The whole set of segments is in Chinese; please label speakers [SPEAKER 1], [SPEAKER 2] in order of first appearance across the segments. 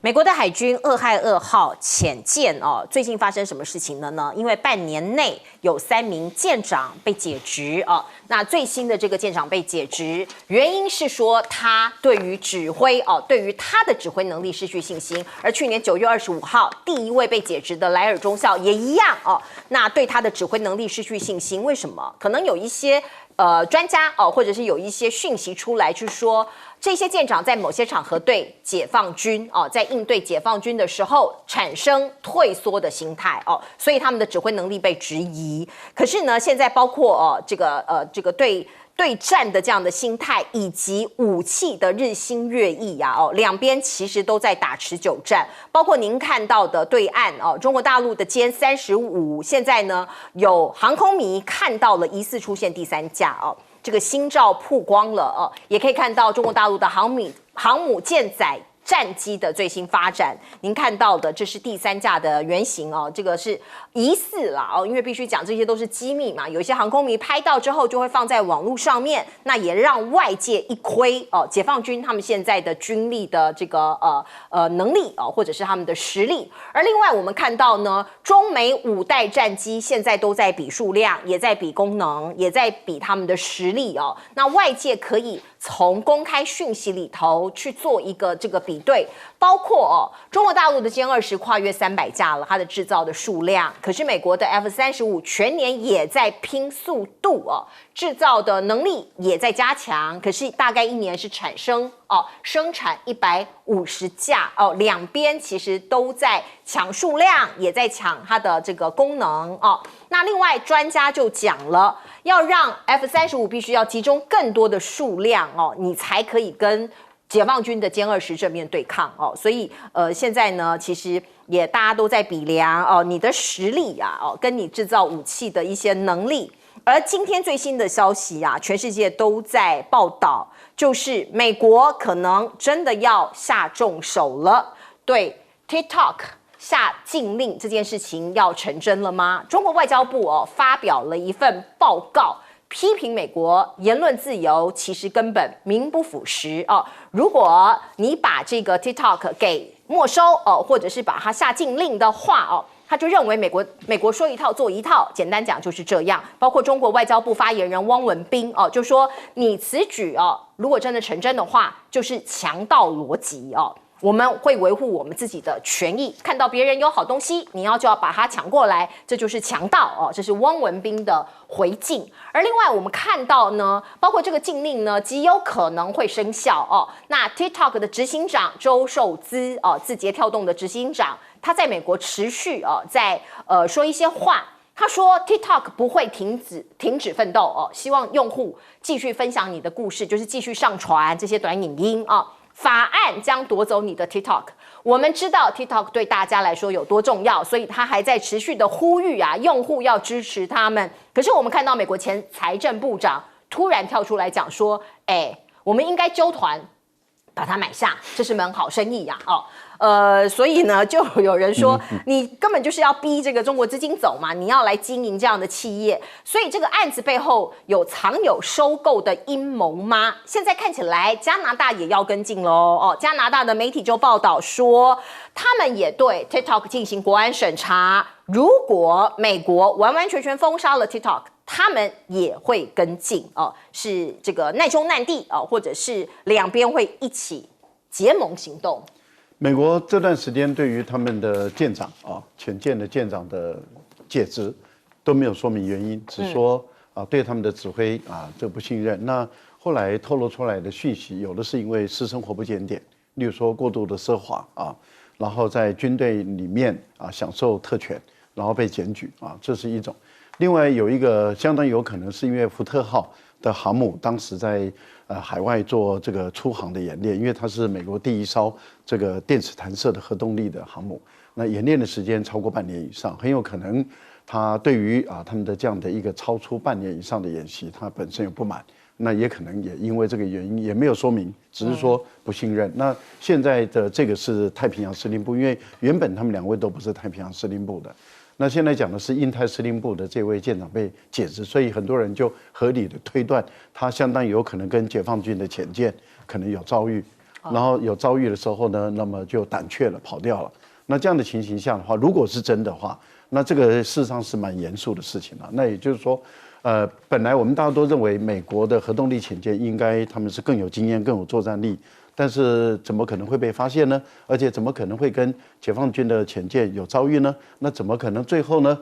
[SPEAKER 1] 美国的海军俄亥俄号潜舰最近发生什么事情了呢？因为半年内有3名舰长被解职那最新的这个舰长被解职，原因是说他对于指挥对于他的指挥能力失去信心。而去年9月25号，第一位被解职的莱尔中校也一样那对他的指挥能力失去信心，为什么？可能有一些专家或者是有一些讯息出来，就是说这些舰长在某些场合对解放军在应对解放军的时候产生退缩的心态所以他们的指挥能力被质疑。可是呢，现在包括这个对战的这样的心态，以及武器的日新月异两边其实都在打持久战。包括您看到的对岸中国大陆的歼35，现在呢有航空迷看到了疑似出现第3架这个新照曝光了也可以看到中国大陆的航母舰载战机的最新发展。您看到的这是第3架的原型这个是疑似啦因为必须讲这些都是机密嘛，有一些航空迷拍到之后就会放在网络上面，那也让外界一窥解放军他们现在的军力的这个能力或者是他们的实力。而另外我们看到呢，中美5代战机现在都在比数量，也在比功能，也在比他们的实力那外界可以从公开讯息里头去做一个这个比对，包括中国大陆的歼20跨越300架了，它的制造的数量，可是美国的 F-35全年也在拼速度制造的能力也在加强，可是大概1年是生产150架两边其实都在抢数量，也在抢它的这个功能那另外专家就讲了，要让 F-35必须要集中更多的数量你才可以跟解放军的歼20正面对抗所以现在呢，其实也大家都在比量你的实力跟你制造武器的一些能力。而今天最新的消息全世界都在报道，就是美国可能真的要下重手了，对 TikTok 下禁令这件事情要成真了吗？中国外交部发表了一份报告，批评美国言论自由其实根本名不副实如果你把这个 TikTok 给没收或者是把它下禁令的话他就认为美国说一套做一套，简单讲就是这样。包括中国外交部发言人汪文斌就说你此举如果真的成真的话，就是强盗逻辑我们会维护我们自己的权益，看到别人有好东西，你就要把它抢过来，这就是强盗这是汪文斌的回敬。而另外我们看到呢，包括这个禁令呢极有可能会生效那 TikTok 的执行长周受资字节跳动的执行长，他在美国持续在说一些话。他说 TikTok 不会停止奋斗希望用户继续分享你的故事，就是继续上传这些短影音法案将夺走你的 TikTok。 我们知道 TikTok 对大家来说有多重要，所以他还在持续的呼吁用户要支持他们。可是我们看到美国前财政部长突然跳出来讲说我们应该揪团把它买下，这是门好生意所以呢，就有人说你根本就是要逼这个中国资金走嘛，你要来经营这样的企业。所以这个案子背后藏有收购的阴谋吗？现在看起来加拿大也要跟进咯加拿大的媒体就报道说，他们也对 TikTok 进行国安审查，如果美国完完全全封杀了 TikTok， 他们也会跟进是这个难兄难弟或者是两边会一起结盟行动。
[SPEAKER 2] 美国这段时间对于他们的舰长潜舰的舰长的解职都没有说明原因，只说对他们的指挥这不信任。那后来透露出来的讯息，有的是因为私生活不检点，例如说过度的奢华然后在军队里面享受特权，然后被检举这是一种。另外有一个相当有可能是因为福特号的航母当时在海外做这个出航的演练，因为它是美国第一艘这个电磁弹射的核动力的航母，那演练的时间超过半年以上，很有可能他对于他们的这样的一个超出半年以上的演习，他本身有不满，那也可能也因为这个原因也没有说明，只是说不信任。那现在的这个是太平洋司令部，因为原本他们2位都不是太平洋司令部的。那现在讲的是印太司令部的这位舰长被解职，所以很多人就合理的推断，他相当有可能跟解放军的潜舰可能有遭遇。然后有遭遇的时候呢，那么就胆怯了，跑掉了。那这样的情形下的话，如果是真的话，那这个事实上是蛮严肃的事情了。那也就是说，本来我们大家都认为美国的核动力潜舰应该他们是更有经验、更有作战力，但是怎么可能会被发现呢？而且怎么可能会跟解放军的潜舰有遭遇呢？那怎么可能最后呢？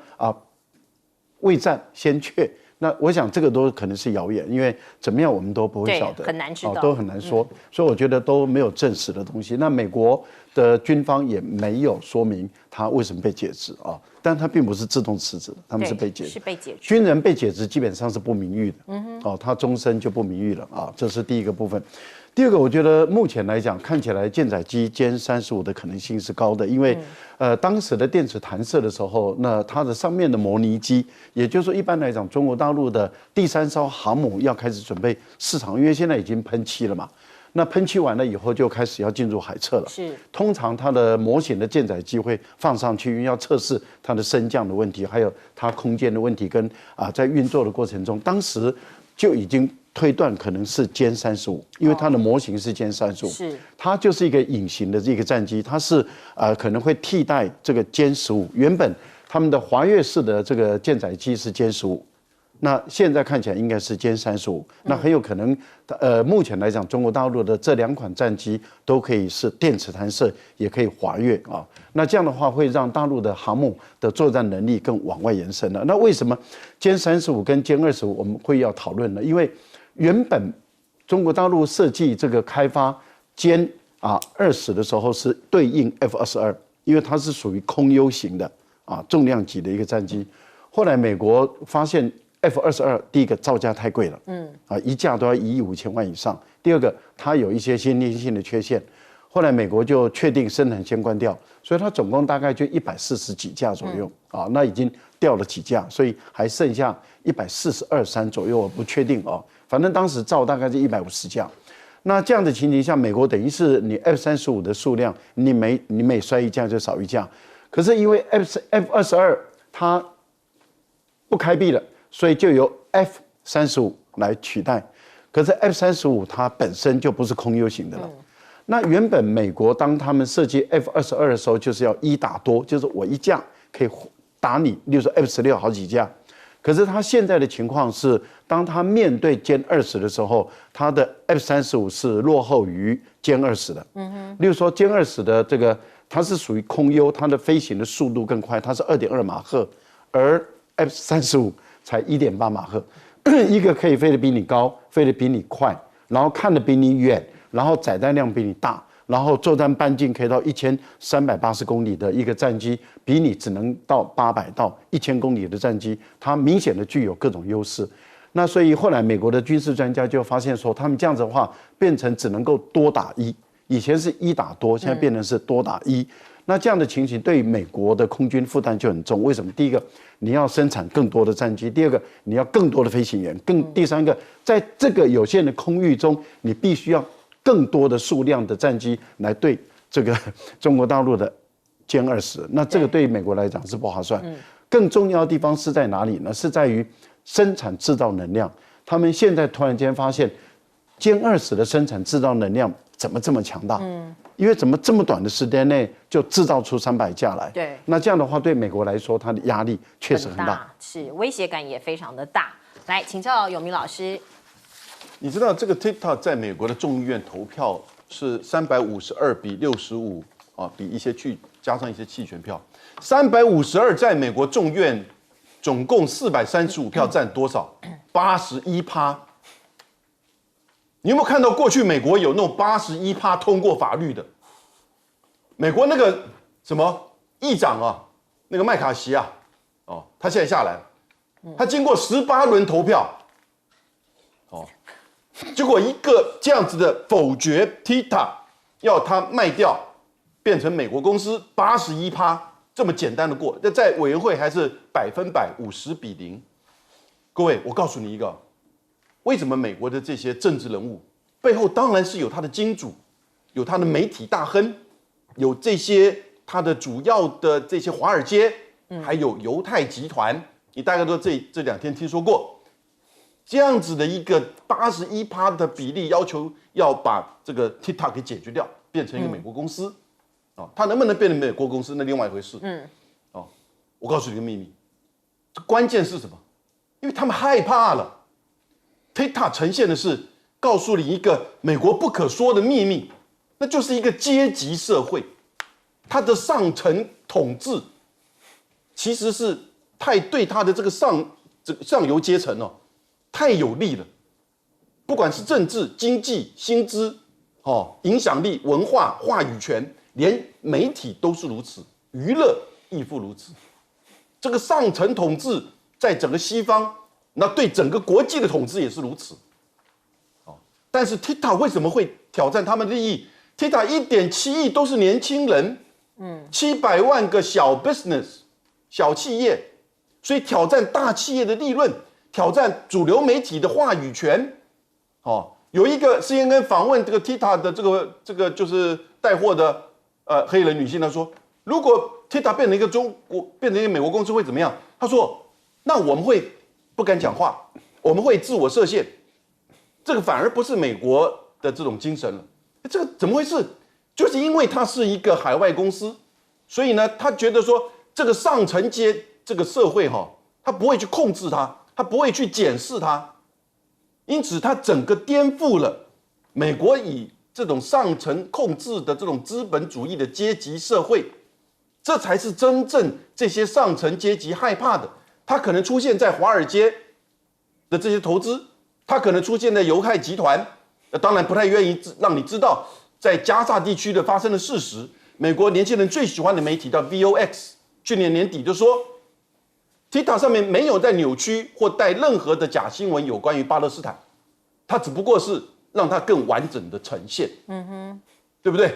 [SPEAKER 2] 未战先怯？那我想这个都可能是谣言，因为怎么样我们都不会晓得，
[SPEAKER 1] 很难知道，
[SPEAKER 2] 都很难说。所以我觉得都没有证实的东西。那美国的军方也没有说明他为什么被解职啊，但他并不是自动辞职，他们是被解职。
[SPEAKER 1] 是被解职。
[SPEAKER 2] 军人被解职基本上是不名誉的，他终身就不名誉了啊，这是第一个部分。第二个，我觉得目前来讲，看起来舰载机歼35的可能性是高的，因为当时的电磁弹射的时候，那它的上面的模拟机，也就是说一般来讲，中国大陆的第3艘航母要开始准备试场，因为现在已经喷漆了嘛。那喷漆完了以后，就开始要进入海测了。
[SPEAKER 1] 是，
[SPEAKER 2] 通常它的模型的舰载机会放上去，因为要测试它的升降的问题，还有它空间的问题，跟在运作的过程中，当时就已经推断可能是歼35，因为它的模型是歼35，
[SPEAKER 1] 是
[SPEAKER 2] 它就是一个隐形的这个战机，它是可能会替代这个歼15。原本他们的华跃式的这个舰载机是歼15。那现在看起来应该是歼35，那很有可能，目前来讲，中国大陆的这2款战机都可以是电磁弹射，也可以滑跃啊。那这样的话，会让大陆的航母的作战能力更往外延伸了。那为什么歼35跟歼25我们会要讨论呢？因为原本中国大陆设计这个开发歼20的时候是对应 F-22，因为它是属于空优型的重量级的一个战机。后来美国发现 F-22第一个造价太贵了，一架都要1亿5千万以上。第二个，它有一些先天性的缺陷。后来美国就确定生产线关掉，所以它总共大概就140几架左右那已经掉了几架，所以还剩下142、3左右，我不确定反正当时造大概是150架。那这样的情形下，美国等于是你 F-35的数量，你每摔一架就少一架。可是因为 F-22它不开闭了，所以就由 F-35来取代。可是 F-35它本身就不是空优型的了。那原本美国当他们设计 F-22的时候，就是要1打多，就是我一架可以打你，例如说 F-16好几架。可是他现在的情况是，当他面对歼20的时候，他的 F-35是落后于歼20的。例如说歼20的这个它是属于空优，它的飞行的速度更快，它是2.2马赫，而 F-35才1.8马赫，一个可以飞得比你高，飞得比你快，然后看得比你远，然后载弹量比你大，然后作战半径可以到1380公里的一个战机，比你只能到800到1000公里的战机，它明显的具有各种优势。那所以后来美国的军事专家就发现说，他们这样子的话，变成只能够多打1，以前是1打多，现在变成是多打1。那这样的情形对美国的空军负担就很重。为什么？第一个，你要生产更多的战机；第二个，你要更多的飞行员；第三个，在这个有限的空域中，你必须要更多的数量的战机来对这个中国大陆的歼20。那这个对于美国来讲是不划算。更重要的地方是在哪里呢？是在于生产制造能量。他们现在突然间发现，歼20的生产制造能量怎么这么强大？因为怎么这么短的时间内就制造出300架来？
[SPEAKER 1] 对，
[SPEAKER 2] 那这样的话对美国来说，它的压力确实很大，
[SPEAKER 1] 是威胁感也非常的大。来，请教永明老师，
[SPEAKER 3] 你知道这个 TikTok 在美国的众议院投票是352比65比一些加上一些弃权票，352在美国众院总共435票占多少？81%。你有没有看到过去美国有那种81%通过法律的？美国那个什么议长那个麦卡锡他现在下来了，他经过18轮投票，结果一个这样子的否决 TikTok 要他卖掉，变成美国公司81%，这么简单的过，那在委员会还是50%比0。各位，我告诉你一个。为什么美国的这些政治人物背后当然是有他的金主，有他的媒体大亨，有这些他的主要的这些华尔街，还有犹太集团，你大概都这2天听说过。这样子的一个81%的比例，要求要把这个 TikTok 给解决掉，变成一个美国公司。它能不能变成美国公司，那另外一回事。我告诉你一个秘密，这关键是什么？因为他们害怕了。TikTok 呈现的是告诉你一个美国不可说的秘密，那就是一个阶级社会，它的上层统治其实是对它的这个上游阶层太有利了，不管是政治、经济、薪资、影响力、文化、话语权，连媒体都是如此，娱乐亦复如此。这个上层统治在整个西方，那对整个国际的统治也是如此。但是 TikTok 为什么会挑战他们的利益 ？TikTok 1.7亿都是年轻人，700万个小 business 小企业，所以挑战大企业的利润，挑战主流媒体的话语权。有一个 CNN 访问这个 TikTok 的这个就是带货的黑人女性，她说，如果 TikTok 变成一个美国公司会怎么样？她说，那我们会不敢讲话，我们会自我设限。这个反而不是美国的这种精神了，这个怎么回事？就是因为它是一个海外公司，所以呢，他觉得说这个上层这个社会他不会去控制它，他不会去检视它，因此他整个颠覆了美国以这种上层控制的这种资本主义的阶级社会，这才是真正这些上层阶级害怕的。它可能出现在华尔街的这些投资。它可能出现在犹太集团，当然不太愿意让你知道在加沙地区的发生的事实。美国年轻人最喜欢的媒体叫 VOX， 去年年底就说 ，TikTok 上面没有在扭曲或带任何的假新闻有关于巴勒斯坦，它只不过是让它更完整的呈现，对不对？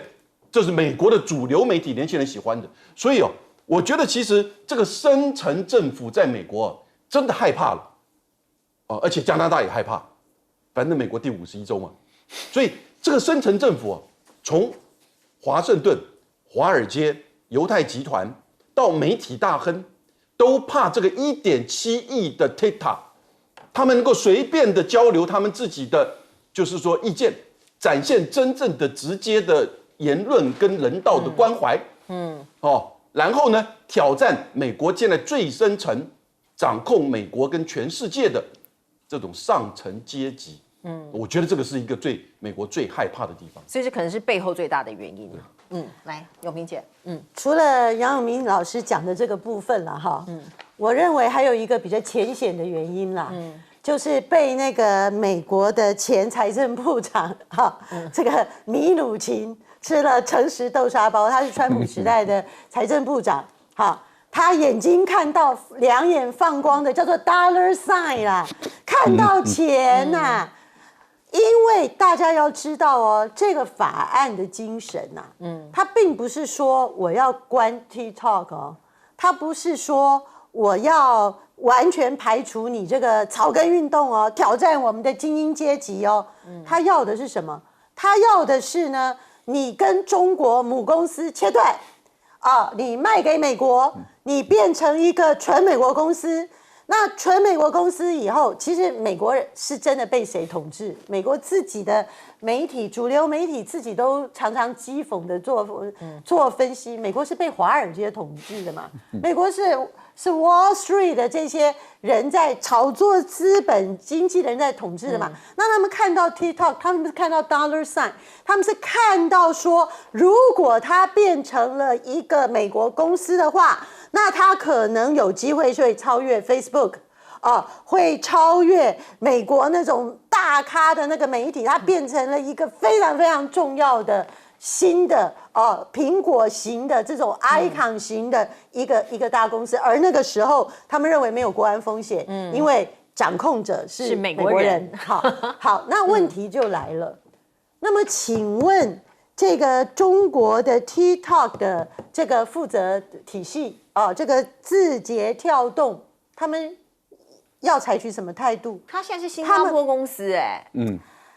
[SPEAKER 3] 这是美国的主流媒体年轻人喜欢的，所以我觉得其实这个深层政府在美国真的害怕了。而且加拿大也害怕，反正美国第51州嘛，所以这个深层政府从华盛顿、华尔街、犹太集团到媒体大亨，都怕这个1.7亿的 TikTok， 他们能够随便的交流他们自己的，就是说意见，展现真正的直接的言论跟人道的关怀，然后呢，挑战美国现在最深层掌控美国跟全世界的。这种上层阶级，我觉得这个是一个美国最害怕的地方，
[SPEAKER 1] 所以这可能是背后最大的原因。来，永平姐，
[SPEAKER 4] 除了杨永明老师讲的这个部分了哈，我认为还有一个比较浅显的原因啦，就是被那个美国的前财政部长这个米努钦吃了诚实豆沙包，他是川普时代的财政部长，他眼睛看到两眼放光的叫做 dollar sign 啦，看到钱呐。因为大家要知道这个法案的精神它并不是说我要关 TikTok 它不是说我要完全排除你这个草根运动挑战我们的精英阶级他要的是什么？他要的是呢，你跟中国母公司切断。你卖给美国，你变成一个纯美国公司。那纯美国公司以后，其实美国是真的被谁统治？美国自己的媒体、主流媒体自己都常常讥讽的做分析。美国是被华尔街统治的嘛？美国是 Wall Street 的这些人在炒作资本经济的人在统治的嘛？那他们看到 TikTok， 他们是看到 dollar sign， 他们是看到说，如果它变成了一个美国公司的话，那它可能有机会会超越 Facebook， 会超越美国那种大咖的那个媒体，它变成了一个非常非常重要的新的苹果型的这种 icon 型的一个大公司，而那个时候他们认为没有国安风险，因为掌控者是美国人。好，那问题就来了。那么请问这个中国的 TikTok 的这个负责体系这个字节跳动，他们要采取什么态度？
[SPEAKER 1] 他现在是新加坡公司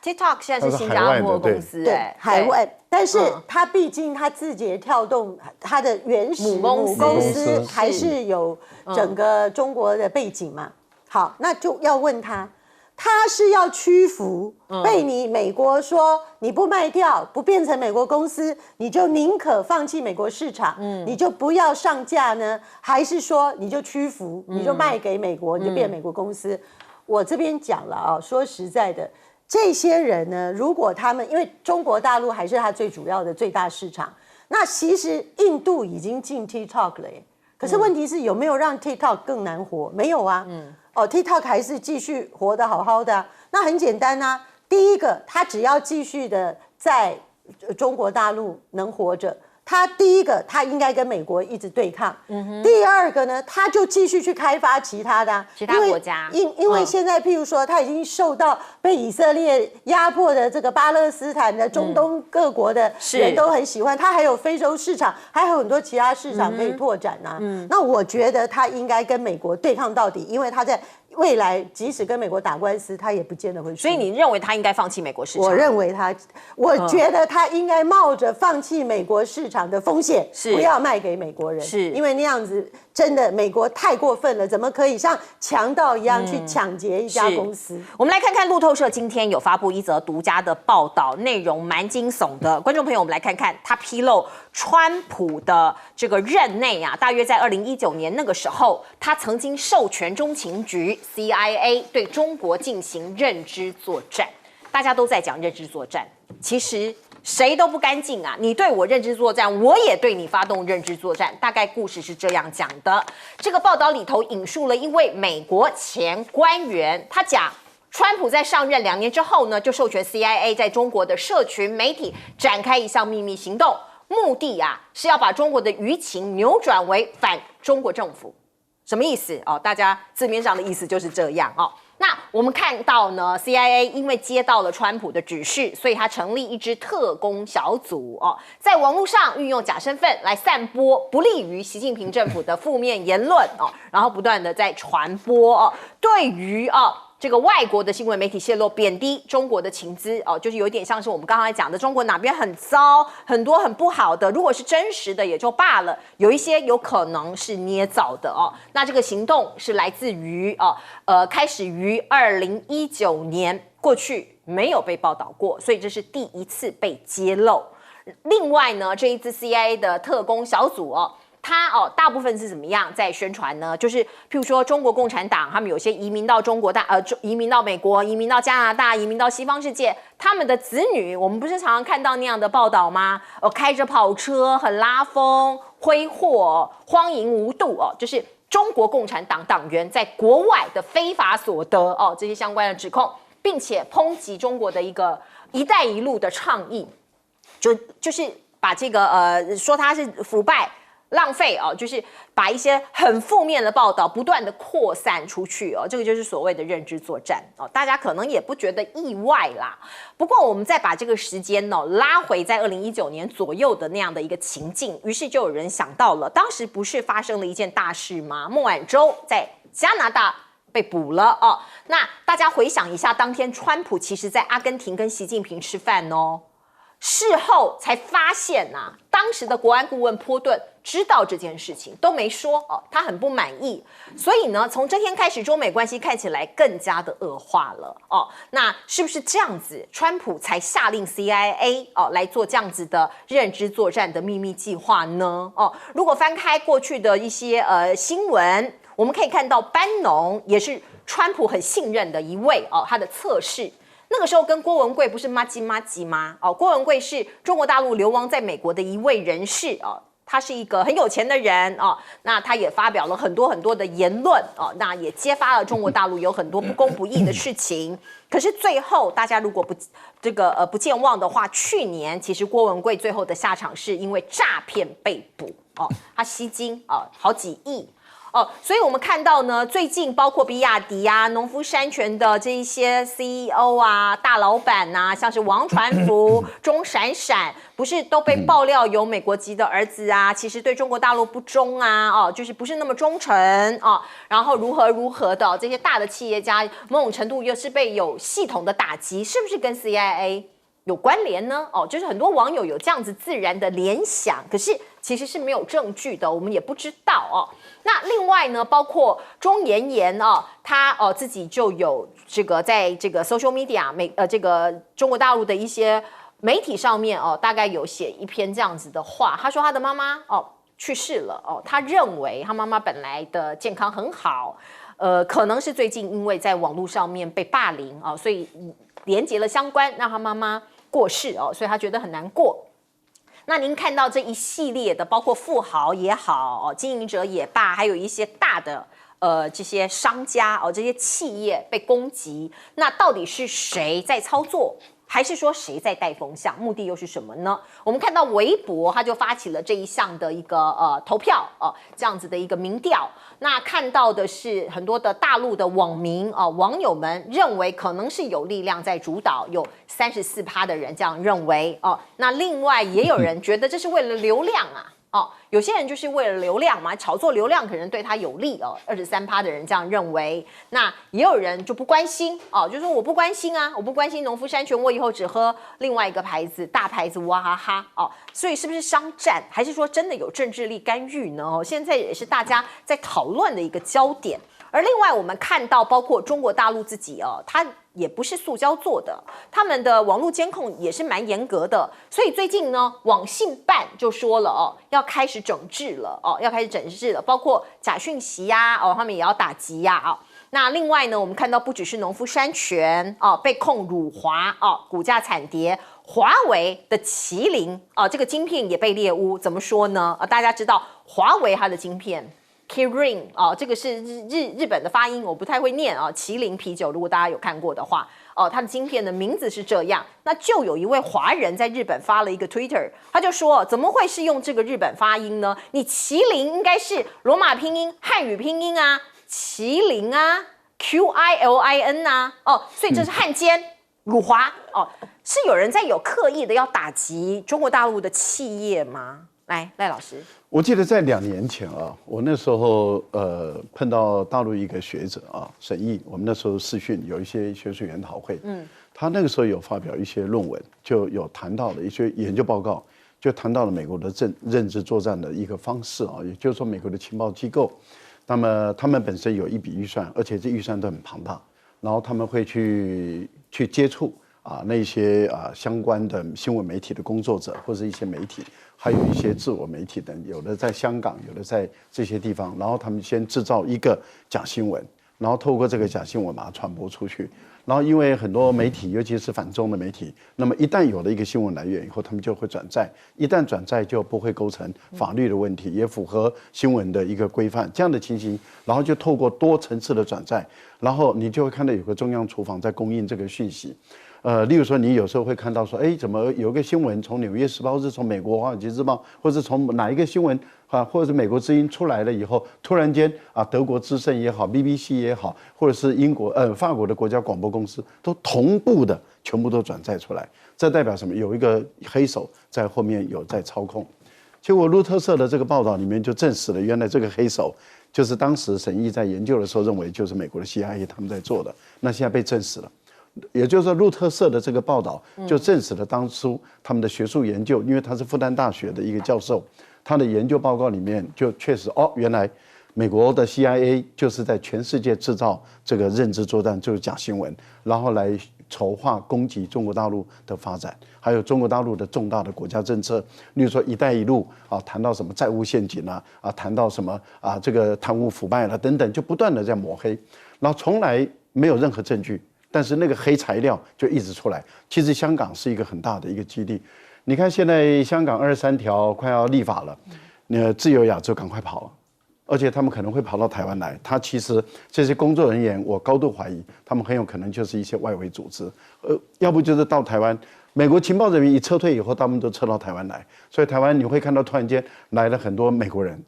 [SPEAKER 1] TikTok 现在是新加坡公司
[SPEAKER 4] 海外，但是它毕竟它字节跳动它的原始母公司还是有整个中国的背景嘛。好，那就要问他，他是要屈服，被你美国说你不卖掉，不变成美国公司，你就宁可放弃美国市场，你就不要上架呢？还是说你就屈服，你就卖给美国，你就变美国公司？我这边讲了啊，说实在的，这些人呢，如果他们因为中国大陆还是他最主要的最大市场，那其实印度已经进 TikTok 了耶，可是问题是有没有让 TikTok 更难活？没有啊。TikTok 还是继续活得好好的啊。那很简单啊，第一个，他只要继续的在中国大陆能活着，他第一个他应该跟美国一直对抗。第二个呢，他就继续去开发其他的啊，
[SPEAKER 1] 其他国家，
[SPEAKER 4] 因为现在譬如说他已经受到被以色列压迫的这个巴勒斯坦的中东各国的人都很喜欢，他还有非洲市场，还有很多其他市场可以拓展啊。那我觉得他应该跟美国对抗到底，因为他在未来即使跟美国打官司，他也不见得会输。
[SPEAKER 1] 所以你认为他应该放弃美国市场？
[SPEAKER 4] 我觉得他应该冒着放弃美国市场的风险，不要卖给美国人，因为那样子真的美国太过分了，怎么可以像强盗一样去抢劫一家公司？
[SPEAKER 1] 我们来看看路透社今天有发布一则独家的报道，内容蛮惊悚的。观众朋友，我们来看看，他披露川普的这个任内啊，大约在2019年那个时候，他曾经授权中情局 CIA 对中国进行认知作战。大家都在讲认知作战，其实谁都不干净啊！你对我认知作战，我也对你发动认知作战。大概故事是这样讲的。这个报道里头引述了一位美国前官员，他讲，川普在上任2年之后呢，就授权 CIA 在中国的社群媒体展开一项秘密行动，目的啊是要把中国的舆情扭转为反中国政府。什么意思哦？大家字面上的意思就是这样哦。那我们看到呢 ，CIA 因为接到了川普的指示，所以他成立一支特工小组哦，在网络上运用假身份来散播不利于习近平政府的负面言论哦，然后不断的在传播哦，对于这个外国的新闻媒体泄露贬低中国的情资哦，就是有点像是我们刚才讲的中国哪边很糟，很多很不好的，如果是真实的也就罢了，有一些有可能是捏造的哦。那这个行动是来自于开始于2019年，过去没有被报道过，所以这是第一次被揭露。另外呢，这一支 CIA 的特工小组他大部分是怎么样在宣传呢？就是譬如说中国共产党，他们有些移民到移民到美国，移民到加拿大，移民到西方世界，他们的子女，我们不是常常看到那样的报道吗？开着跑车，很拉风，挥霍，荒淫无度就是中国共产党党员在国外的非法所得这些相关的指控，并且抨击中国的一个“一带一路”的倡议，就是把这个说它是腐败。浪费就是把一些很负面的报道不断的扩散出去这个就是所谓的认知作战大家可能也不觉得意外啦。不过我们再把这个时间拉回在2019年左右的那样的一个情境，于是就有人想到了，当时不是发生了一件大事吗？孟晚舟在加拿大被捕了那大家回想一下，当天川普其实在阿根廷跟习近平吃饭事后才发现当时的国安顾问波顿知道这件事情都没说他很不满意，所以呢，从这天开始，中美关系看起来更加的恶化了那是不是这样子，川普才下令 CIA 来做这样子的认知作战的秘密计划呢？如果翻开过去的一些新闻，我们可以看到班农也是川普很信任的一位他的侧室。那个时候跟郭文贵不是麻吉吗？郭文贵是中国大陆流亡在美国的一位人士他是一个很有钱的人那他也发表了很多很多的言论那也揭发了中国大陆有很多不公不义的事情。可是最后大家如果不健忘的话，去年其实郭文贵最后的下场是因为诈骗被捕他吸金好几亿。所以我们看到呢，最近包括比亚迪农夫山泉的这一些 CEO 大老板像是王传福、钟闪闪，不是都被爆料有美国籍的儿子其实对中国大陆不忠就是不是那么忠诚然后如何的这些大的企业家，某种程度又是被有系统的打击，是不是跟 CIA 有关联呢？就是很多网友有这样子自然的联想，可是其实是没有证据的，我们也不知道哦。那另外呢，包括钟妍妍哦，她自己就有这个在这个 social media 这个中国大陆的一些媒体上面哦，大概有写一篇这样子的话，她说她的妈妈去世了哦，她认为她妈妈本来的健康很好。可能是最近因为在网络上面被霸凌啊，所以连结了相关，让他妈妈过世哦，所以他觉得很难过。那您看到这一系列的，包括富豪也好，经营者也罢，还有一些大的这些商家这些企业被攻击，那到底是谁在操作？还是说谁在带风向？目的又是什么呢？我们看到微博，他就发起了这一项的一个投票这样子的一个民调。那看到的是很多的大陆的网民网友们认为可能是有力量在主导，有34%的人这样认为那另外也有人觉得这是为了流量啊。有些人就是为了流量嘛，炒作流量可能对他有利23%的人这样认为。那也有人就不关心就说我不关心啊，我不关心农夫山泉，我以后只喝另外一个牌子大牌子娃哈哈所以是不是商战，还是说真的有政治力干预呢？现在也是大家在讨论的一个焦点。而另外我们看到，包括中国大陆自己它也不是塑胶做的，他们的网络监控也是蛮严格的，所以最近呢，网信办就说了要开始整治了要开始整治了，包括假讯息呀他们也要打击呀那另外呢，我们看到不只是农夫山泉被控辱华股价惨跌，华为的麒麟这个晶片也被猎污，怎么说呢？大家知道华为它的晶片。Kirin 这个是日本的发音，我不太会念麒麟啤酒，如果大家有看过的话它的晶片的名字是这样。那就有一位华人在日本发了一个 Twitter， 他就说怎么会是用这个日本发音呢？你麒麟应该是罗马拼音、汉语拼音啊，麒麟啊 ，QILIN 啊所以这是汉奸辱华是有人在有刻意的要打击中国大陆的企业吗？来，赖老师。
[SPEAKER 2] 我记得在2年前我那时候碰到大陆一个学者沈毅，我们那时候视讯有一些学术研讨会，他那个时候有发表一些论文，就有谈到了一些研究报告，就谈到了美国的认知作战的一个方式也就是说美国的情报机构，那么他们本身有一笔预算，而且这预算都很庞大，然后他们会去接触那些相关的新闻媒体的工作者或者一些媒体。还有一些自我媒体等，有的在香港，有的在这些地方，然后他们先制造一个假新闻，然后透过这个假新闻把它传播出去，然后因为很多媒体，尤其是反中的媒体，那么一旦有了一个新闻来源以后，他们就会转载，一旦转载就不会构成法律的问题，也符合新闻的一个规范，这样的情形，然后就透过多层次的转载，然后你就会看到有个中央厨房在供应这个讯息。例如说，你有时候会看到说，怎么有个新闻从《纽约时报》，是从美国《华尔街日报》，或者从哪一个新闻或者是美国之音出来了以后，突然间德国之声也好 ，BBC 也好，或者是法国的国家广播公司，都同步的全部都转载出来。这代表什么？有一个黑手在后面有在操控。结果路透社的这个报道里面就证实了，原来这个黑手就是当时沈毅在研究的时候认为就是美国的 CIA 他们在做的，那现在被证实了。也就是说，路透社的这个报道就证实了当初他们的学术研究，因为他是复旦大学的一个教授，他的研究报告里面就确实原来美国的 CIA 就是在全世界制造这个认知作战，就是假新闻，然后来筹划攻击中国大陆的发展，还有中国大陆的重大的国家政策，例如说“一带一路”谈到什么债务陷阱谈到什么这个贪污腐败了等等，就不断的在抹黑，然后从来没有任何证据。但是那个黑材料就一直出来。其实香港是一个很大的一个基地。你看现在香港23条快要立法了，自由亚洲赶快跑了，而且他们可能会跑到台湾来。他其实这些工作人员，我高度怀疑，他们很有可能就是一些外围组织，要不就是到台湾。美国情报人员一撤退以后，他们都撤到台湾来，所以台湾你会看到突然间来了很多美国人。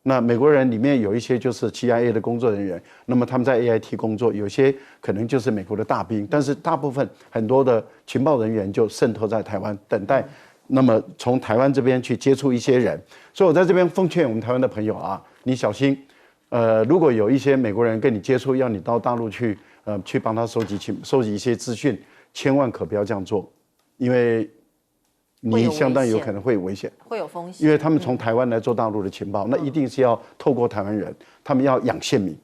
[SPEAKER 2] 那美国人里面有一些就是 CIA 的工作人员，那么他们在 AIT 工作，有些可能就是美国的大兵，但是大部分很多的情报人员就渗透在台湾，等待，那么从台湾这边去接触一些人。所以我在这边奉劝我们台湾的朋友你小心，如果有一些美国人跟你接触，要你到大陆去帮他收集一些资讯，千万可不要这样做，因为你相当有可能会危险，
[SPEAKER 1] 会有风险，
[SPEAKER 2] 因为他们从台湾来做大陆的情报，那一定是要透过台湾人，他们要养县民，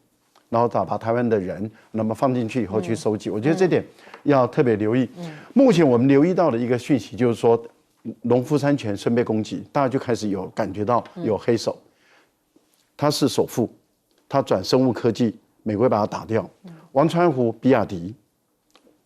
[SPEAKER 2] 然后把台湾的人那么放进去以后去收集。我觉得这点要特别留意。目前我们留意到的一个讯息就是说，农夫山泉深被攻击，大家就开始有感觉到有黑手，他是首富，他转生物科技，美国把他打掉。王传福、比亚迪，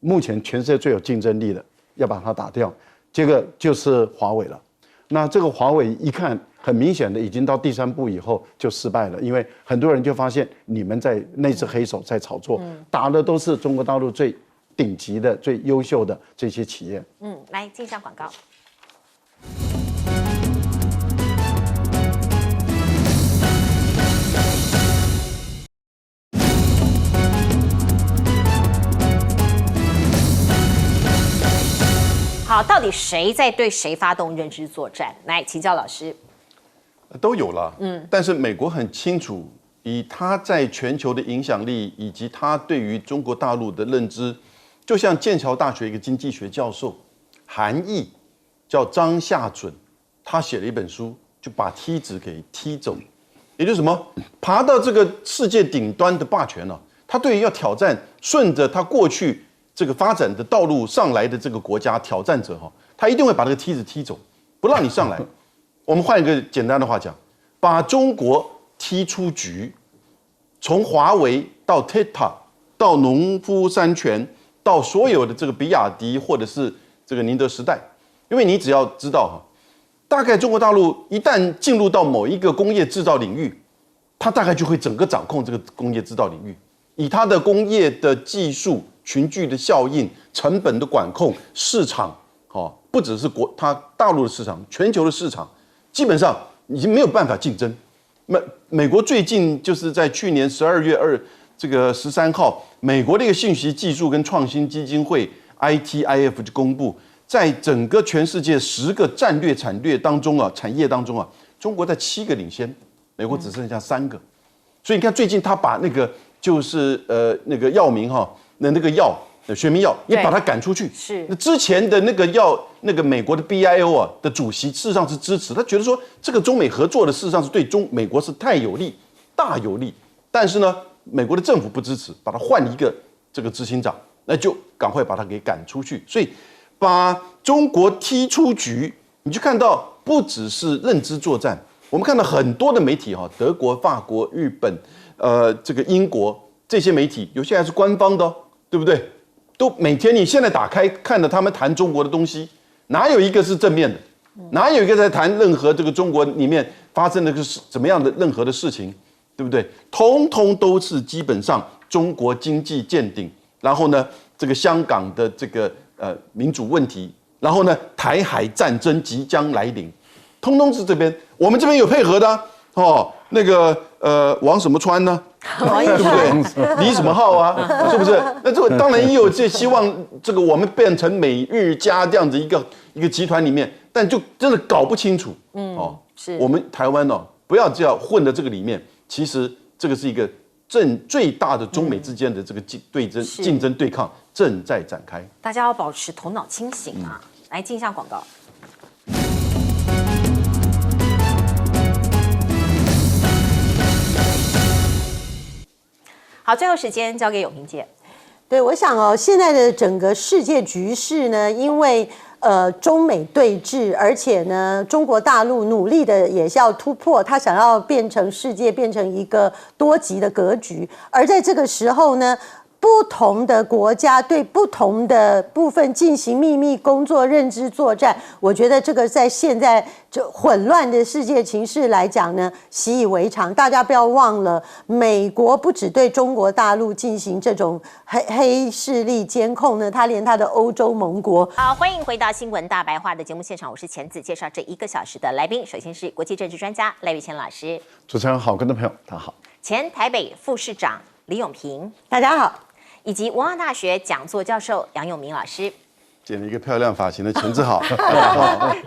[SPEAKER 2] 目前全世界最有竞争力的，要把它打掉。这个就是华为了。那这个华为一看，很明显的已经到第3步以后就失败了，因为很多人就发现你们在那只黑手在炒作，打的都是中国大陆最顶级的、最优秀的这些企业。
[SPEAKER 1] 来进一下广告。好，到底谁在对谁发动认知作战？来请教老师。
[SPEAKER 3] 都有了，但是美国很清楚，以他在全球的影响力以及他对于中国大陆的认知，就像剑桥大学一个经济学教授韩毅，叫张夏准，他写了一本书，就把梯子给踢走，也就是什么，爬到这个世界顶端的霸权了，他对于要挑战顺着他过去这个发展的道路上来的这个国家挑战者他一定会把这个梯子踢走，不让你上来。我们换一个简单的话讲，把中国踢出局，从华为到 TikTok 到农夫山泉到所有的这个比亚迪或者是这个宁德时代，因为你只要知道大概中国大陆一旦进入到某一个工业制造领域，它大概就会整个掌控这个工业制造领域，以它的工业的技术、群聚的效应、成本的管控、市场，不只是它大陆的市场，全球的市场，基本上已经没有办法竞争。美国最近就是在去年12月13号，美国的一个信息技术跟创新基金会 ITIF 就公布，在整个全世界10个战略产业当中中国在7个领先，美国只剩下3个。所以你看，最近他把那个就是那个药名那个药学名药也把它赶出去。
[SPEAKER 1] 是。
[SPEAKER 3] 那之前的那个药，那个美国的 BIO 的主席事实上是支持，他觉得说这个中美合作的事实上是对美国是太有利、大有利。但是呢，美国的政府不支持，把他换一个这个执行长，那就赶快把他给赶出去。所以把中国踢出局，你就看到不只是认知作战，我们看到很多的媒体德国、法国、日本，这个英国这些媒体，有些还是官方的，对不对？都每天你现在打开看着他们谈中国的东西，哪有一个是正面的？哪有一个在谈任何这个中国里面发生的是怎么样的任何的事情，对不对？通通都是基本上中国经济见顶，然后呢，这个香港的这个民主问题，然后呢，台海战争即将来临，通通是这边，我们这边有配合的那个王什么川呢？对不对？李什么浩啊？是不是？那这个当然也有这希望，这个我们变成美日加这样子一个集团里面，但就真的搞不清楚。
[SPEAKER 1] 是
[SPEAKER 3] 我们台湾不要这样混在这个里面。其实这个是一个最大的中美之间的这个竞争对抗正在展开。
[SPEAKER 1] 大家要保持头脑清醒啊！来进一下广告。好，最后时间交给永平姐。
[SPEAKER 4] 对，我想现在的整个世界局势呢，因为中美对峙，而且呢，中国大陆努力的也是要突破，他想要变成世界变成一个多极的格局，而在这个时候呢，不同的国家对不同的部分进行秘密工作、认知作战，我觉得这个在现在这混乱的世界情势来讲呢，习以为常。大家不要忘了，美国不只对中国大陆进行这种黑势力监控呢，他连他的欧洲盟国。
[SPEAKER 1] 好，欢迎回到新闻大白话的节目现场，我是钱子，介绍这1个小时的来宾。首先是国际政治专家赖玉谦老师，
[SPEAKER 2] 主持人好，观众朋友大家好。
[SPEAKER 1] 前台北副市长李永平，
[SPEAKER 4] 大家好。
[SPEAKER 1] 以及文化大学讲座教授杨永明老师，
[SPEAKER 3] 剪了一个漂亮发型的钱子好，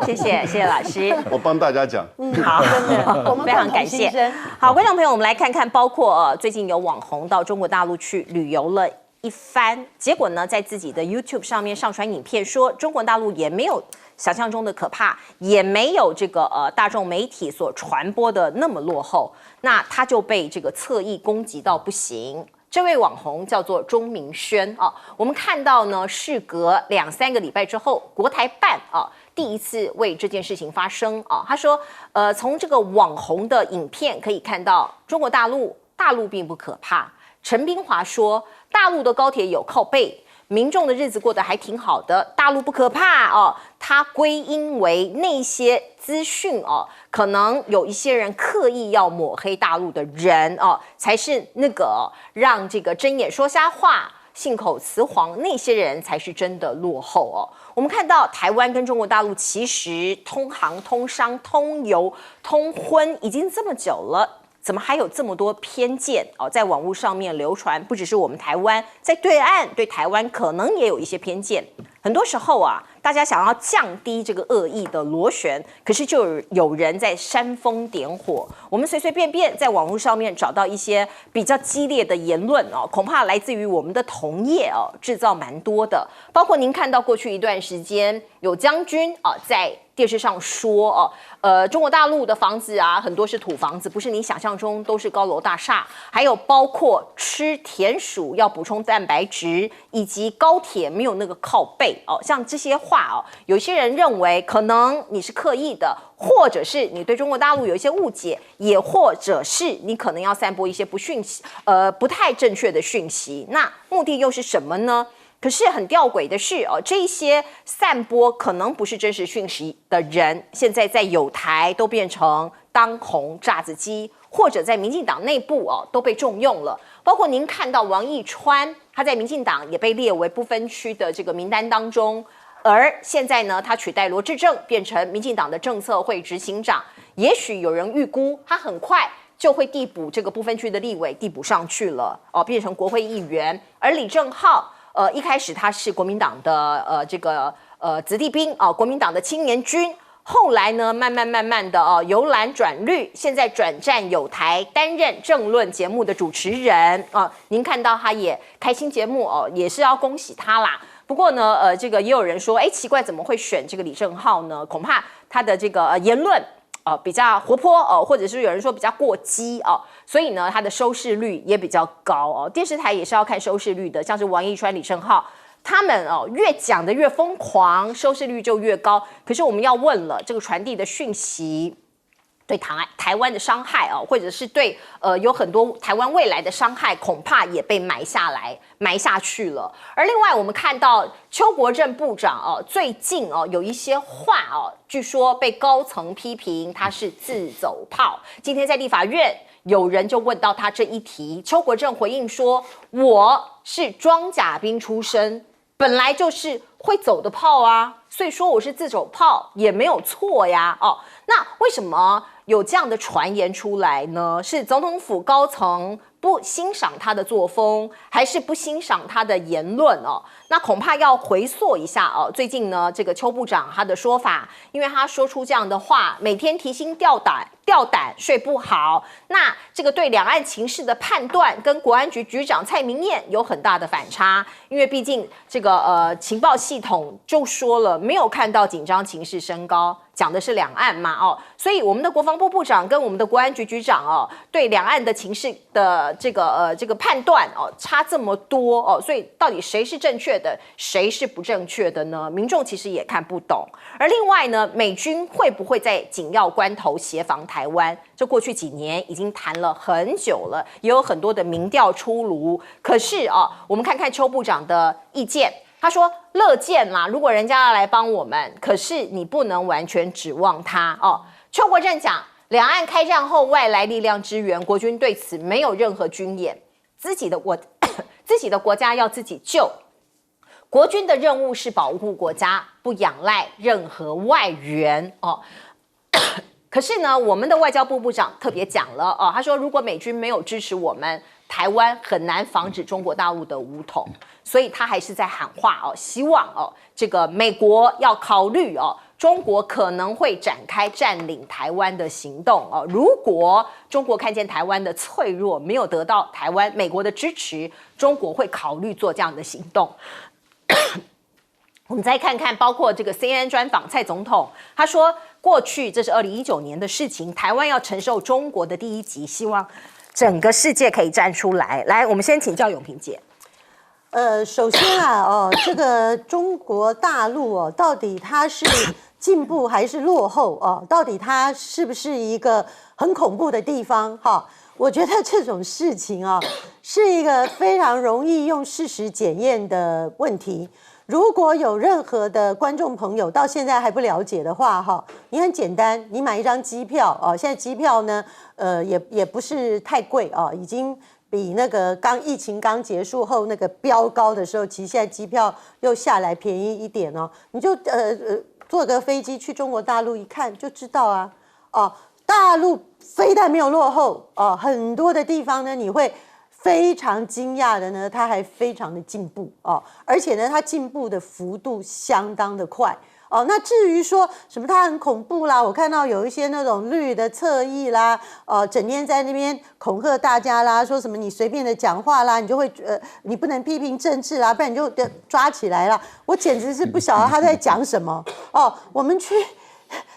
[SPEAKER 1] 谢谢老师，
[SPEAKER 3] 我帮大家讲，
[SPEAKER 1] 好，真的，我们非常感谢。好，观众朋友，我们来看看，包括最近有网红到中国大陆去旅游了一番，结果呢，在自己的 YouTube 上面上传影片，说中国大陆也没有想象中的可怕，也没有这个大众媒体所传播的那么落后，那他就被这个侧翼攻击到不行。这位网红叫做钟明轩啊，我们看到呢，事隔2-3个礼拜之后，国台办啊第一次为这件事情发声啊，他说，从这个网红的影片可以看到，中国大陆并不可怕。陈斌华说，大陆的高铁有靠背，民众的日子过得还挺好的，大陆不可怕哦。他归因为那些资讯哦，可能有一些人刻意要抹黑大陆的人哦，才是那个让这个睁眼说瞎话、信口雌黄那些人才是真的落后哦。我们看到台湾跟中国大陆其实通航、通商、通邮、通婚已经这么久了。怎么还有这么多偏见哦，在网络上面流传？不只是我们台湾，在对岸对台湾可能也有一些偏见。很多时候啊，大家想要降低这个恶意的螺旋，可是就有人在煽风点火。我们随随便便在网络上面找到一些比较激烈的言论哦，恐怕来自于我们的同业哦，制造蛮多的。包括您看到过去一段时间有将军啊在电视上说中国大陆的房子啊，很多是土房子，不是你想象中都是高楼大厦。还有包括吃田鼠要补充蛋白质，以及高铁没有那个靠背哦，像这些话哦，有些人认为可能你是刻意的，或者是你对中国大陆有一些误解，也或者是你可能要散播一些不太正确的讯息。那目的又是什么呢？可是很吊诡的是这一些散播可能不是真实讯息的人，现在在友台都变成当红炸子鸡，或者在民进党内部都被重用了。包括您看到王义川，他在民进党也被列为不分区的这个名单当中，而现在呢，他取代罗致政变成民进党的政策会执行长。也许有人预估他很快就会递补这个不分区的立委，递补上去了变成国会议员。而李正浩一开始他是国民党的子弟兵国民党的青年军，后来呢慢慢的由蓝转绿，现在转战友台担任政论节目的主持人您看到他也开新节目也是要恭喜他啦。不过呢这个也有人说，奇怪怎么会选这个李正浩呢？恐怕他的这个言论比较活泼或者是有人说比较过激所以呢，它的收视率也比较高电视台也是要看收视率的，像是王义川、李正浩，他们越讲的越疯狂，收视率就越高。可是我们要问了，这个传递的讯息对台湾的伤害或者是对有很多台湾未来的伤害，恐怕也被埋下去了。而另外我们看到邱国正部长最近有一些话据说被高层批评他是自走炮。今天在立法院有人就问到他这一题，邱国正回应说，我是装甲兵出身，本来就是会走的炮啊，所以说我是自走炮也没有错呀那为什么有这样的传言出来呢？是总统府高层不欣赏他的作风，还是不欣赏他的言论那恐怕要回溯一下最近呢，这个邱部长他的说法，因为他说出这样的话，每天提心吊胆，睡不好。那这个对两岸情势的判断跟国安局局长蔡明彦有很大的反差，因为毕竟这个情报系统就说了，没有看到紧张情势升高，讲的是两岸嘛所以我们的国防部部长跟我们的国安局局长对两岸的情势的这个判断差这么多所以到底谁是正确的，谁是不正确的呢？民众其实也看不懂。而另外呢，美军会不会在紧要关头协防台湾？这过去几年已经谈了很久了，也有很多的民调出炉。可是我们看看邱部长的意见。他说乐见啦，如果人家要来帮我们，可是你不能完全指望他邱国正讲，两岸开战后外来力量支援，国军对此没有任何军演，自己的国家要自己救，国军的任务是保护国家，不仰赖任何外援可是呢，我们的外交部部长特别讲了他说如果美军没有支持我们，台湾很难防止中国大陆的武统，所以他还是在喊话希望这个美国要考虑中国可能会展开占领台湾的行动哦。如果中国看见台湾的脆弱，没有得到美国的支持，中国会考虑做这样的行动。我们再看看，包括这个 CNN 专访蔡总统，他说过去这是2019年的事情，台湾要承受中国的第一击，希望整个世界可以站出来。来，我们先请教永平姐。
[SPEAKER 4] 首先啊，这个中国大陆到底它是进步还是落后到底它是不是一个很恐怖的地方我觉得这种事情是一个非常容易用事实检验的问题。如果有任何的观众朋友到现在还不了解的话你很简单，你买一张机票现在机票呢也不是太贵已经比那个疫情刚结束后那个飙高的时候，其实现在机票又下来便宜一点你就坐个飞机去中国大陆一看就知道大陆非但没有落后很多的地方呢你会非常惊讶的呢，它还非常的进步而且呢它进步的幅度相当的快那至于说什么它很恐怖啦，我看到有一些那种绿的侧翼啦整天在那边恐吓大家啦，说什么你随便的讲话啦，你就会你不能批评政治啦，不然你就抓起来啦。我简直是不晓得他在讲什么我们去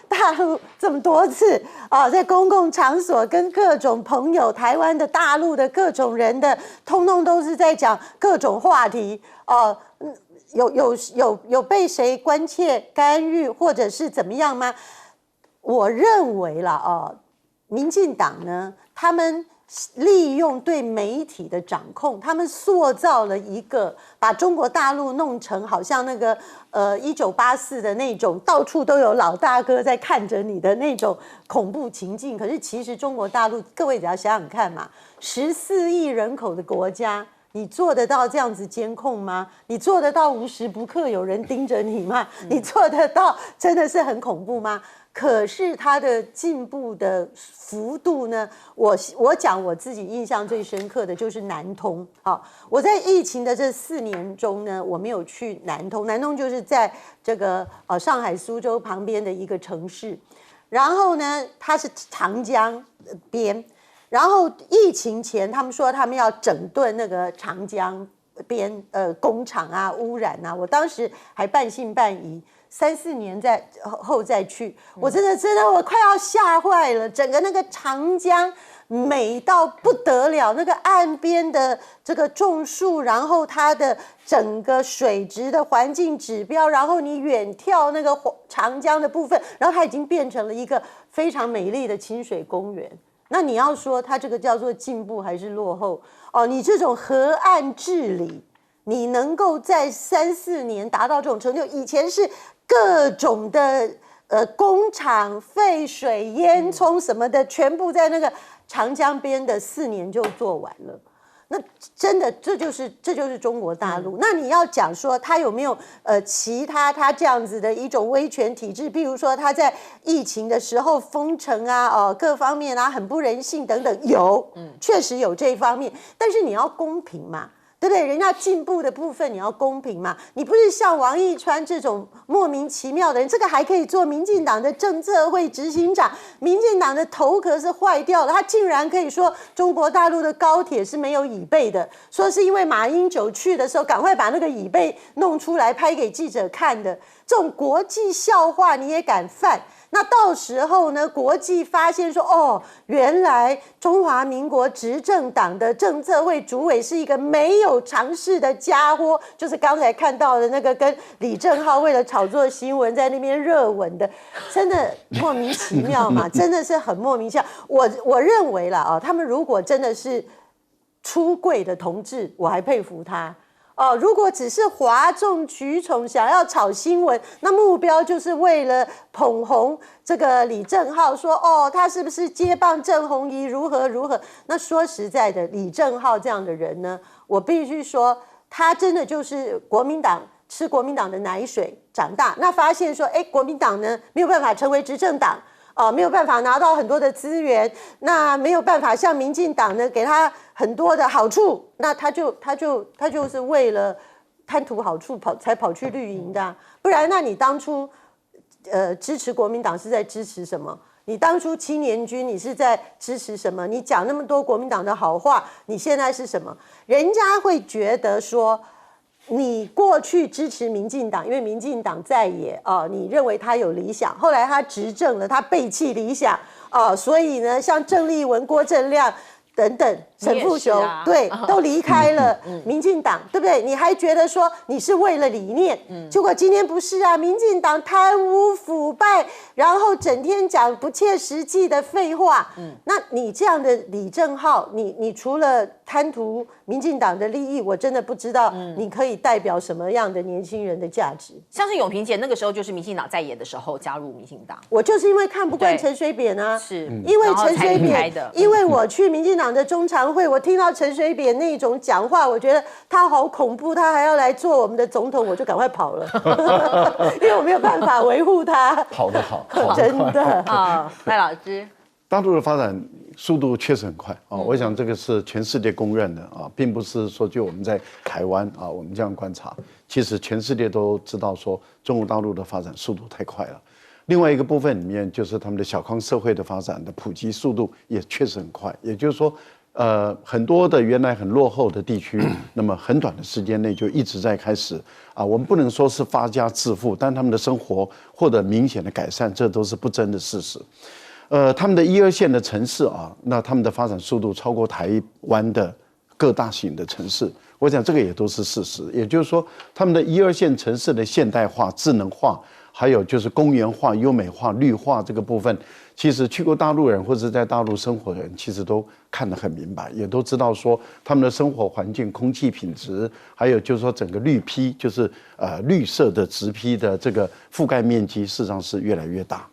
[SPEAKER 4] 大陆这么多次在公共场所跟各种朋友，台湾的、大陆的各种人的，通通都是在讲各种话题有被谁关切干预或者是怎么样吗？我认为啦民进党呢，他们利用对媒体的掌控，他们塑造了一个把中国大陆弄成好像那个1984的那种到处都有老大哥在看着你的那种恐怖情境。可是其实中国大陆，各位只要想想看嘛，14亿人口的国家，你做得到这样子监控吗？你做得到无时不刻有人盯着你吗？你做得到真的是很恐怖吗？可是它的进步的幅度呢，我讲我自己印象最深刻的就是南通我在疫情的这4年中呢，我没有去南通，南通就是在这个上海苏州旁边的一个城市，然后呢它是长江边，然后疫情前他们说他们要整顿那个长江边工厂污染我当时还半信半疑，3、4年后再去，我真的我快要吓坏了。整个那个长江美到不得了，那个岸边的这个种树，然后它的整个水质的环境指标，然后你远眺那个长江的部分，然后它已经变成了一个非常美丽的清水公园。那你要说它这个叫做进步还是落后你这种河岸治理，你能够在3、4年达到这种成就，以前是各种的工厂废水烟囱什么的全部在那个长江边的4年就做完了。那真的这就是中国大陆。那你要讲说他有没有其他这样子的一种威权体制，譬如说他在疫情的时候封城各方面很不人性等等，有确实有这一方面，但是你要公平嘛，对不对？人家进步的部分你要公平嘛，你不是像王义川这种莫名其妙的人，这个还可以做民进党的政策会执行长，民进党的头壳是坏掉了，他竟然可以说中国大陆的高铁是没有椅背的，说是因为马英九去的时候赶快把那个椅背弄出来拍给记者看的，这种国际笑话你也敢犯？那到时候呢，国际发现说原来中华民国执政党的政策会主委是一个没有常识的家伙，就是刚才看到的那个跟李正皓为了炒作新闻在那边热吻的，真的莫名其妙嘛，真的是很莫名其妙。我认为啦他们如果真的是出柜的同志，我还佩服他。如果只是哗众取宠，想要炒新闻，那目标就是为了捧红这个李正皓，说他是不是接棒郑红怡如何如何？那说实在的，李正皓这样的人呢，我必须说，他真的就是国民党吃国民党的奶水长大，那发现说，国民党呢没有办法成为执政党。没有办法拿到很多的资源，那没有办法像民进党呢给他很多的好处，那他就是为了贪图好处才跑去绿营的不然那你当初支持国民党是在支持什么？你当初7年军你是在支持什么？你讲那么多国民党的好话，你现在是什么？人家会觉得说，你过去支持民进党，因为民进党在野你认为他有理想，后来他执政了，他背弃理想所以呢，像郑丽文、郭正亮等等，陈富雄对都离开了民进党，对不对？你还觉得说你是为了理念，结果今天不是啊，民进党贪污腐败，然后整天讲不切实际的废话。那你这样的李正皓，你除了贪图民进党的利益，我真的不知道你可以代表什么样的年轻人的价值。
[SPEAKER 1] 像是永平姐那个时候就是民进党在野的时候加入民进党，
[SPEAKER 4] 我就是因为看不惯陈水扁啊，
[SPEAKER 1] 是
[SPEAKER 4] 因为陈水扁
[SPEAKER 1] 的，
[SPEAKER 4] 因为我去民进党的中常会，我听到陈水扁那种讲话，我觉得他好恐怖，他还要来做我们的总统，我就赶快跑了，因为我没有办法维护他。
[SPEAKER 2] 跑得好，
[SPEAKER 4] 真的
[SPEAKER 1] 赖老师，
[SPEAKER 2] 大陆的发展速度确实很快我想这个是全世界公认的并不是说就我们在台湾我们这样观察，其实全世界都知道说中国大陆的发展速度太快了。另外一个部分里面就是他们的小康社会的发展的普及速度也确实很快，也就是说，很多的原来很落后的地区，那么很短的时间内就一直在开始我们不能说是发家致富，但他们的生活获得明显的改善，这都是不争的事实。他们的1、2线的城市那他们的发展速度超过台湾的各大型的城市，我想这个也都是事实。也就是说，他们的1、2线城市的现代化、智能化，还有就是公园化、优美化、绿化这个部分，其实去过大陆人或者在大陆生活的人，其实都看得很明白，也都知道说他们的生活环境、空气品质，还有就是说整个绿批，就是绿色的植批的这个覆盖面积，事实上是越来越大。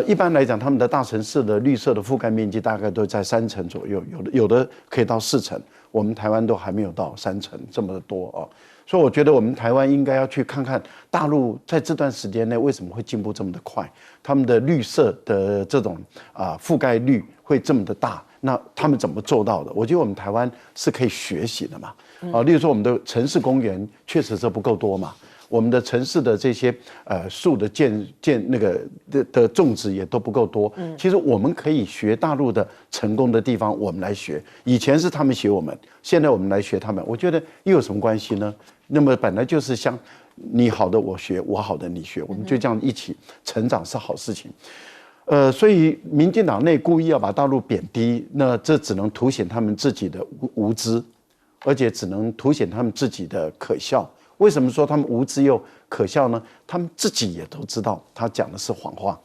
[SPEAKER 2] 一般来讲，他们的大城市的绿色的覆盖面积大概都在3成左右，有的可以到4成，我们台湾都还没有到3成这么多所以我觉得我们台湾应该要去看看大陆在这段时间内为什么会进步这么的快，他们的绿色的这种覆盖率会这么的大，那他们怎么做到的？我觉得我们台湾是可以学习的嘛。例如说我们的城市公园确实是不够多嘛。我们的城市的这些树的的种植也都不够多。其实我们可以学大陆的成功的地方，我们来学。以前是他们学我们，现在我们来学他们，我觉得又有什么关系呢？那么本来就是像你好的我学，我好的你学，我们就这样一起成长是好事情。所以民进党内故意要把大陆贬低，那这只能凸显他们自己的无知，而且只能凸显他们自己的可笑。为什么说他们无知又可笑呢？他们自己也都知道他讲的是谎话，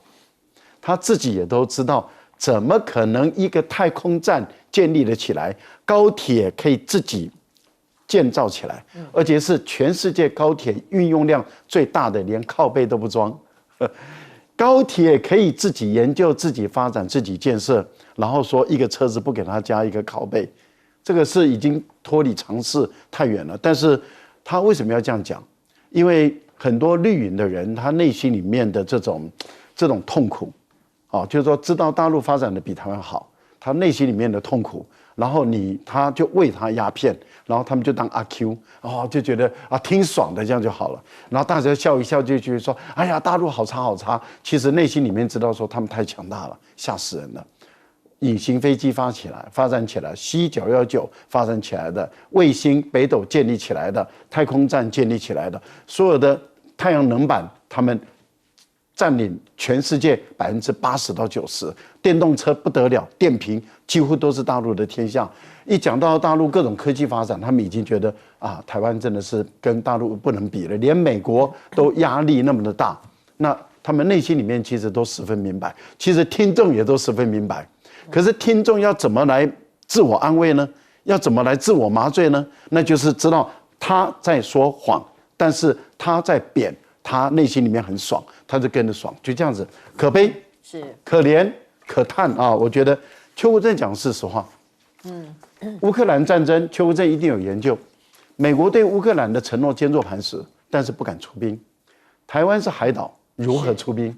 [SPEAKER 2] 他自己也都知道，怎么可能一个太空站建立了起来，高铁可以自己建造起来，而且是全世界高铁运用量最大的，连靠背都不装。高铁可以自己研究、自己发展、自己建设，然后说一个车子不给他加一个靠背，这个是已经脱离常识太远了。但是他为什么要这样讲？因为很多绿营的人，他内心里面的这种痛苦，就是说知道大陆发展的比台湾好，他内心里面的痛苦，然后他就为他鸦片，然后他们就当阿 Q， 就觉得挺爽的，这样就好了。然后大家笑一笑，就觉得说，哎呀，大陆好差好差。其实内心里面知道说他们太强大了，吓死人了。隐形飞机发展起来，C919发展起来的，卫星北斗建立起来的，太空站建立起来的，所有的太阳能板，他们占领全世界80%到90%，电动车不得了，电瓶几乎都是大陆的天下。一讲到大陆各种科技发展，他们已经觉得台湾真的是跟大陆不能比了，连美国都压力那么的大。那他们内心里面其实都十分明白，其实听众也都十分明白。可是听众要怎么来自我安慰呢？要怎么来自我麻醉呢？那就是知道他在说谎，但是他在贬，他内心里面很爽，他就跟着爽，就这样子，可悲、
[SPEAKER 1] 是
[SPEAKER 2] 可怜、可叹我觉得邱国正讲事实话。乌克兰战争，邱国正一定有研究。美国对乌克兰的承诺坚若磐石，但是不敢出兵。台湾是海岛，如何出兵？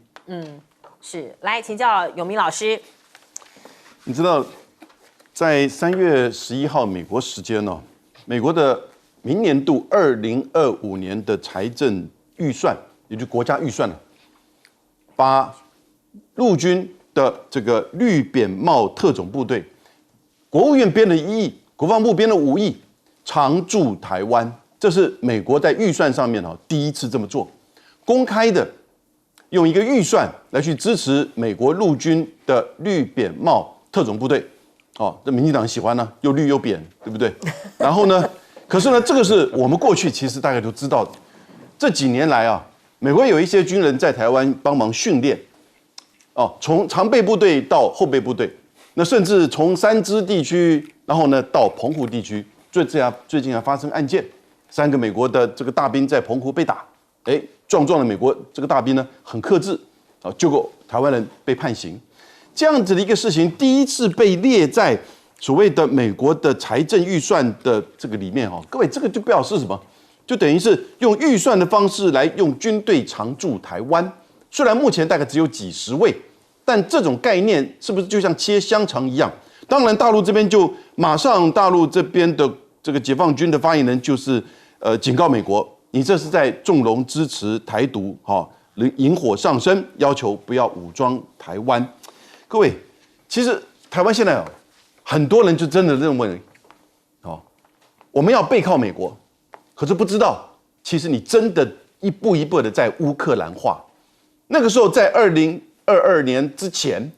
[SPEAKER 1] 是来请教永明老师。
[SPEAKER 3] 你知道，在3月11号美国时间美国的明年度2025年的财政预算，也就是国家预算把陆军的这个绿扁帽特种部队，国务院编了1亿，国防部编了5亿，常驻台湾。这是美国在预算上面第一次这么做，公开的用一个预算来去支持美国陆军的绿扁帽特种部队。这民进党喜欢呢，又绿又扁，对不对？然后呢，可是呢，这个是我们过去其实大概都知道的。这几年来啊，美国有一些军人在台湾帮忙训练，从常备部队到后备部队，那甚至从三芝地区，然后呢到澎湖地区，最近还发生案件，3个美国的这个大兵在澎湖被打，壮壮的美国这个大兵呢很克制，结果台湾人被判刑，这样子的一个事情，第一次被列在所谓的美国的财政预算的这个里面各位，这个就表示什么？就等于是用预算的方式来用军队常驻台湾，虽然目前大概只有几十位，但这种概念是不是就像切香肠一样？当然，大陆这边就马上，大陆这边的这个解放军的发言人就是警告美国，你这是在纵容支持台独，引火上身，要求不要武装台湾。各位，其实台湾现在很多人就真的认为，我们要背靠美国。可是不知道，其实你真的一步一步的在乌克兰化。那个时候，在2022年之前，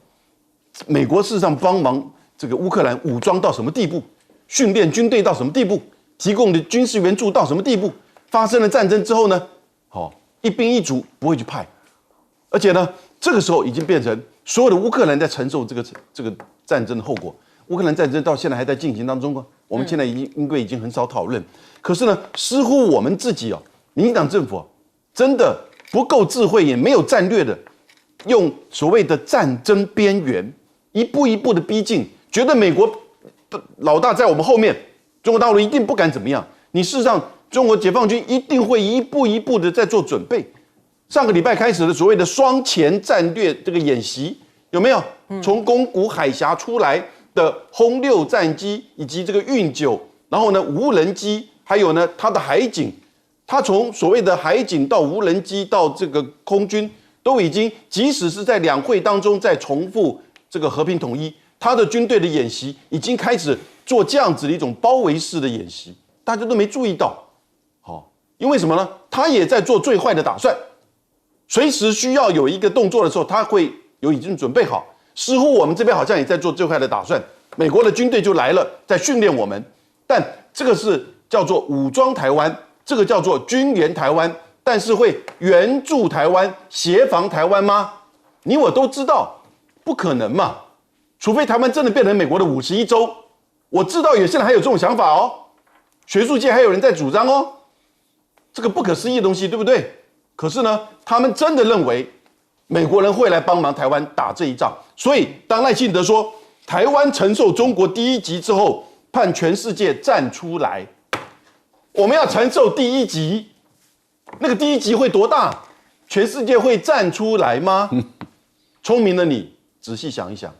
[SPEAKER 3] 美国事实上帮忙这个乌克兰武装到什么地步，训练军队到什么地步，提供的军事援助到什么地步。发生了战争之后呢，一兵一卒不会去派，而且呢，这个时候已经变成所有的乌克兰在承受这个战争的后果。乌克兰战争到现在还在进行当中我们现在因为已经很少讨论。可是呢，似乎我们自己民进党政府真的不够智慧，也没有战略的，用所谓的战争边缘一步一步的逼近，觉得美国老大在我们后面，中国大陆一定不敢怎么样。你事实上，中国解放军一定会一步一步的在做准备。上个礼拜开始的所谓的双前战略这个演习，有没有？从宫古海峡出来的轰6战机以及这个运9，然后呢无人机，还有呢它的海警，它从所谓的海警到无人机到这个空军，都已经即使是在两会当中在重复这个和平统一，它的军队的演习已经开始做这样子的一种包围式的演习，大家都没注意到，因为什么呢？他也在做最坏的打算，随时需要有一个动作的时候，他会已经准备好。似乎我们这边好像也在做最坏的打算，美国的军队就来了，在训练我们，但这个是叫做武装台湾，这个叫做军援台湾，但是会援助台湾、协防台湾吗？你我都知道，不可能嘛，除非台湾真的变成美国的51州。我知道有些人还有这种想法学术界还有人在主张这个不可思议的东西，对不对？可是呢，他们真的认为美国人会来帮忙台湾打这一仗，所以当赖清德说台湾承受中国第1击之后，盼全世界站出来，我们要承受第1击，那个第1击会多大？全世界会站出来吗？聪明的你仔细想一想。